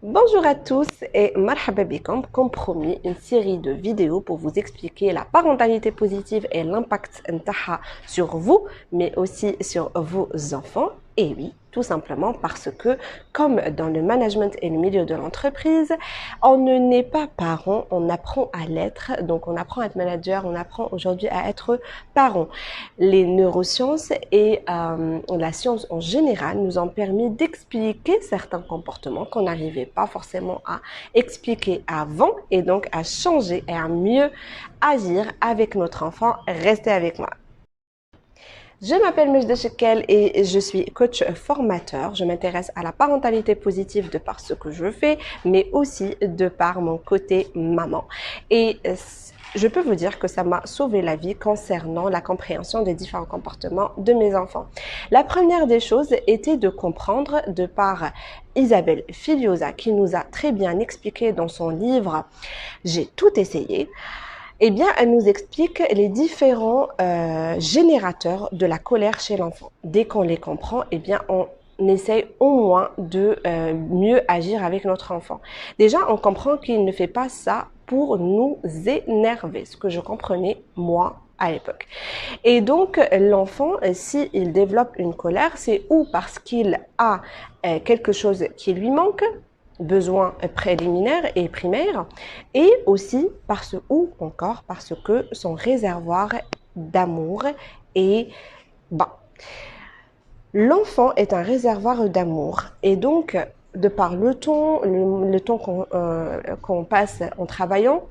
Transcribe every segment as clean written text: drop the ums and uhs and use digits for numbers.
Bonjour à tous et marhaba bikom, comme promis, une série de vidéos pour vous expliquer la parentalité positive et l'impact ntaha sur vous, mais aussi sur vos enfants. Et oui, tout simplement parce que, comme dans le management et le milieu de l'entreprise, on ne naît pas parent, on apprend à l'être. Donc on apprend à être manager, on apprend aujourd'hui à être parent. Les neurosciences et la science en général nous ont permis d'expliquer certains comportements qu'on n'arrivait pas forcément à expliquer avant et donc à changer et à mieux agir avec notre enfant. Restez avec moi. Je m'appelle Mejda Shekel et je suis coach formateur. Je m'intéresse à la parentalité positive de par ce que je fais, mais aussi de par mon côté maman. Et je peux vous dire que ça m'a sauvé la vie concernant la compréhension des différents comportements de mes enfants. La première des choses était de comprendre de par Isabelle Filiosa qui nous a très bien expliqué dans son livre « J'ai tout essayé ». Eh bien, elle nous explique les différents générateurs de la colère chez l'enfant. Dès qu'on les comprend, eh bien, on essaye au moins de mieux agir avec notre enfant. Déjà, on comprend qu'il ne fait pas ça pour nous énerver, ce que je comprenais moi à l'époque. Et donc, l'enfant, s'il développe une colère, c'est ou parce qu'il a quelque chose qui lui manque, besoins préliminaires et primaires, et aussi parce que son réservoir d'amour est bas. L'enfant est un réservoir d'amour et donc de par le temps qu'on passe en travaillant,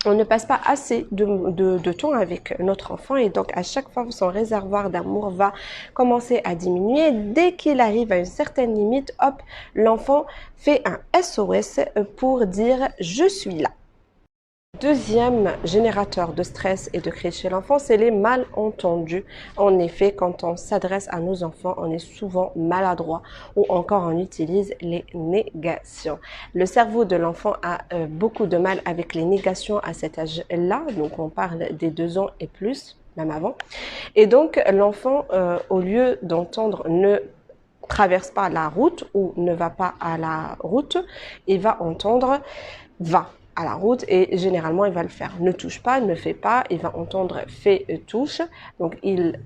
on ne passe pas assez de temps avec notre enfant et donc à chaque fois son réservoir d'amour va commencer à diminuer. Dès qu'il arrive à une certaine limite, hop, l'enfant fait un SOS pour dire « je suis là ». Deuxième générateur de stress et de crise chez l'enfant, c'est les malentendus. En effet, quand on s'adresse à nos enfants, on est souvent maladroit ou encore on utilise les négations. Le cerveau de l'enfant a beaucoup de mal avec les négations à cet âge-là, donc on parle des 2 ans et plus, même avant. Et donc l'enfant, au lieu d'entendre ne traverse pas la route ou ne va pas à la route, il va entendre va à la route et généralement il va le faire. Ne touche pas, ne fait pas, il va entendre fait, touche. Donc il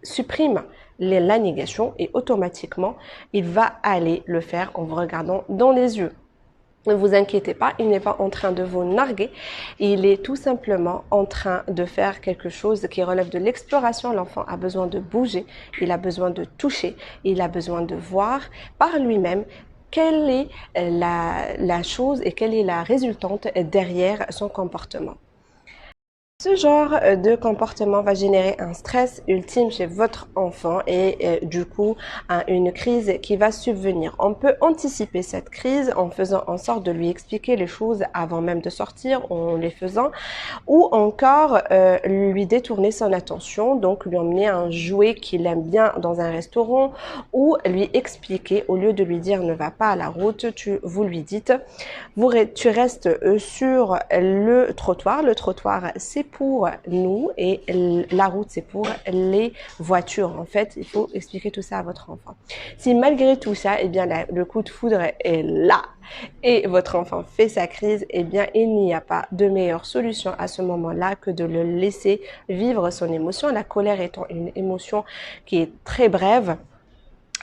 supprime la négation et automatiquement il va aller le faire en vous regardant dans les yeux. Ne vous inquiétez pas, il n'est pas en train de vous narguer, il est tout simplement en train de faire quelque chose qui relève de l'exploration. L'enfant a besoin de bouger, il a besoin de toucher, il a besoin de voir par lui-même quelle est la chose et quelle est la résultante derrière son comportement. Ce genre de comportement va générer un stress ultime chez votre enfant et du coup une crise qui va subvenir. On peut anticiper cette crise en faisant en sorte de lui expliquer les choses avant même de sortir, en les faisant, ou encore lui détourner son attention, donc lui emmener un jouet qu'il aime bien dans un restaurant ou lui expliquer, au lieu de lui dire ne va pas à la route, vous lui dites tu restes sur le trottoir c'est pour nous et la route c'est pour les voitures. En fait, il faut expliquer tout ça à votre enfant. Si malgré tout ça, eh bien le coup de foudre est là et votre enfant fait sa crise, eh bien il n'y a pas de meilleure solution à ce moment-là que de le laisser vivre son émotion. La colère étant une émotion qui est très brève.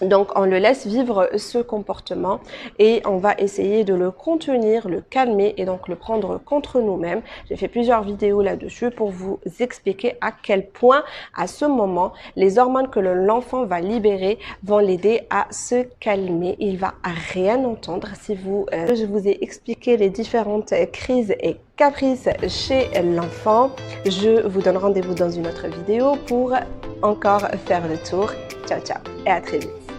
Donc, on le laisse vivre ce comportement et on va essayer de le contenir, le calmer et donc le prendre contre nous-mêmes. J'ai fait plusieurs vidéos là-dessus pour vous expliquer à quel point, à ce moment, les hormones que l'enfant va libérer vont l'aider à se calmer. Il va rien entendre. Si je vous ai expliqué les différentes crises et caprices chez l'enfant, je vous donne rendez-vous dans une autre vidéo pour encore faire le tour. Ciao, ciao et à très vite.